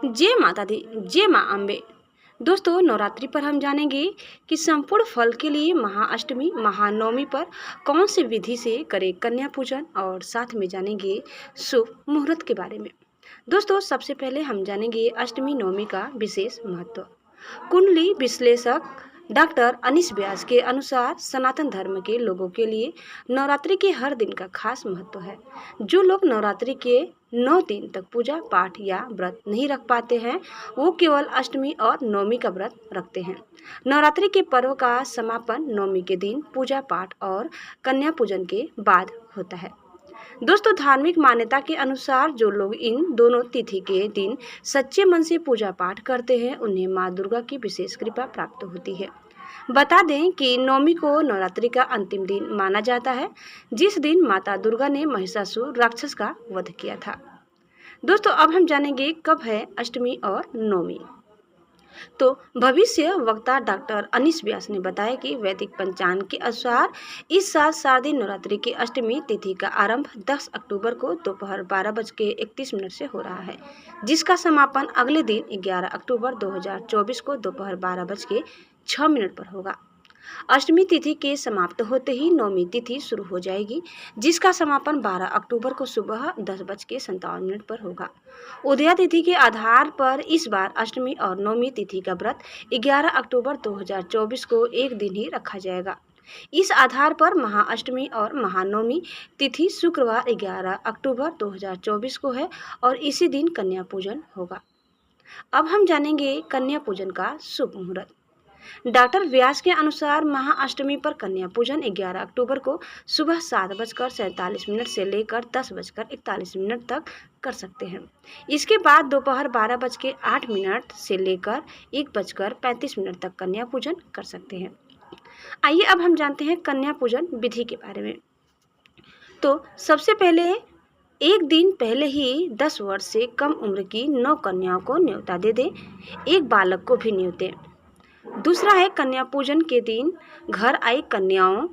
जय माता दी, जय माँ अम्बे। दोस्तों, नवरात्रि पर हम जानेंगे कि संपूर्ण फल के लिए महाअष्टमी महानवमी पर कौन सी विधि से करें कन्या पूजन, और साथ में जानेंगे शुभ मुहूर्त के बारे में। दोस्तों, सबसे पहले हम जानेंगे अष्टमी नवमी का विशेष महत्व। कुंडली विश्लेषक डॉक्टर अनीस व्यास के अनुसार सनातन धर्म के लोगों के लिए नवरात्रि के हर दिन का खास महत्व है। जो लोग नवरात्रि के 9 दिन तक पूजा पाठ या व्रत नहीं रख पाते हैं, वो केवल अष्टमी और नवमी का व्रत रखते हैं। नवरात्रि के पर्व का समापन नवमी के दिन पूजा पाठ और कन्या पूजन के बाद होता है। दोस्तों, धार्मिक मान्यता के अनुसार जो लोग इन दोनों तिथि के दिन सच्चे मन से पूजा पाठ करते हैं, उन्हें माँ दुर्गा की विशेष कृपा प्राप्त होती है। बता दें कि नवमी को नवरात्रि का अंतिम दिन माना जाता है, जिस दिन माता दुर्गा ने महिषासुर राक्षस का वध किया था। दोस्तों, अब हम जानेंगे कब है अष्टमी और नवमी। तो भविष्य वक्ता डॉक्टर अनीस व्यास ने बताया कि वैदिक पंचांग के अनुसार इस साल शारदीय नवरात्रि की अष्टमी तिथि का आरंभ 10 अक्टूबर को दोपहर 12:31 से हो रहा है, जिसका समापन अगले दिन 11 अक्टूबर 2024 को दोपहर 12:06 पर होगा। अष्टमी तिथि के समाप्त होते ही नवमी तिथि शुरू हो जाएगी, जिसका समापन 12 अक्टूबर को सुबह 10:57 पर होगा। उदया तिथि के आधार पर इस बार अष्टमी और नवमी तिथि का व्रत 11 अक्टूबर 2024 को एक दिन ही रखा जाएगा। इस आधार पर महाअष्टमी और महानवमी तिथि शुक्रवार 11 अक्टूबर 2024 को है और इसी दिन कन्या पूजन होगा। अब हम जानेंगे कन्या पूजन का शुभ मुहूर्त। डॉक्टर व्यास के अनुसार महाअष्टमी पर कन्या पूजन 11 अक्टूबर को सुबह 7:47 से लेकर 10:41 तक कर सकते हैं। इसके बाद दोपहर 12:08 से लेकर 1:35 तक कन्या पूजन कर सकते हैं। आइए अब हम जानते हैं कन्या पूजन विधि के बारे में। तो सबसे पहले एक दिन पहले ही 10 वर्ष से कम उम्र की 9 कन्याओं को न्योता दे दें, एक बालक को भी न्योते। दूसरा है कन्या पूजन के दिन घर आई कन्याओं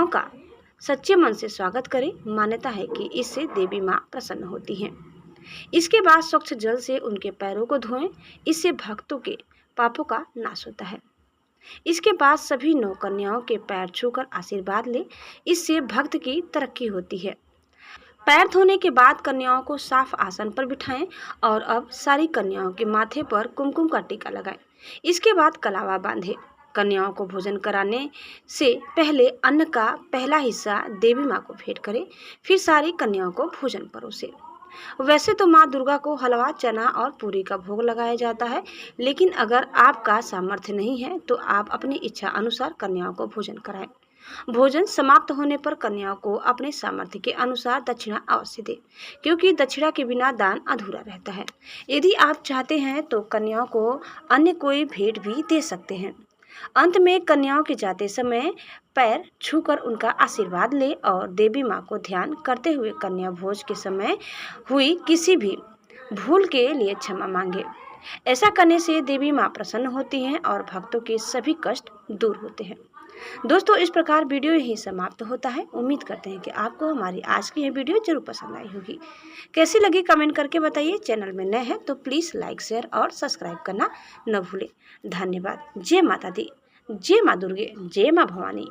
का सच्चे मन से स्वागत करें। मान्यता है कि इससे देवी माँ प्रसन्न होती हैं। इसके बाद स्वच्छ जल से उनके पैरों को धोएं, इससे भक्तों के पापों का नाश होता है। इसके बाद सभी 9 कन्याओं के पैर छूकर आशीर्वाद लें, इससे भक्त की तरक्की होती है। पैर धोने के बाद कन्याओं को साफ आसन पर बिठाएं और अब सारी कन्याओं के माथे पर कुमकुम का टीका लगाएं। इसके बाद कलावा बांधें। कन्याओं को भोजन कराने से पहले अन्न का पहला हिस्सा देवी माँ को भेंट करें, फिर सारी कन्याओं को भोजन परोसें। वैसे तो माँ दुर्गा को हलवा, चना और पूरी का भोग लगाया जाता है, लेकिन अगर आपका सामर्थ्य नहीं है तो आप अपनी इच्छा अनुसार कन्याओं को भोजन कराएं। भोजन समाप्त होने पर कन्याओं को अपने सामर्थ्य के अनुसार दक्षिणा अवश्य दें, क्योंकि दक्षिणा के बिना दान अधूरा रहता है। यदि आप चाहते हैं तो कन्याओं को अन्य कोई भेंट भी दे सकते हैं। अंत में कन्याओं के जाते समय पैर छूकर उनका आशीर्वाद लें और देवी माँ को ध्यान करते हुए कन्या भोज के समय हुई किसी भी भूल के लिए क्षमा मांगे। ऐसा करने से देवी माँ प्रसन्न होती हैं और भक्तों के सभी कष्ट दूर होते हैं। दोस्तों, इस प्रकार वीडियो यही समाप्त होता है। उम्मीद करते हैं कि आपको हमारी आज की यह वीडियो जरूर पसंद आई होगी। कैसी लगी कमेंट करके बताइए। चैनल में नए हैं तो प्लीज़ लाइक, शेयर और सब्सक्राइब करना न भूलें। धन्यवाद। जय माता दी, जय माँ दुर्गे, जय माँ भवानी।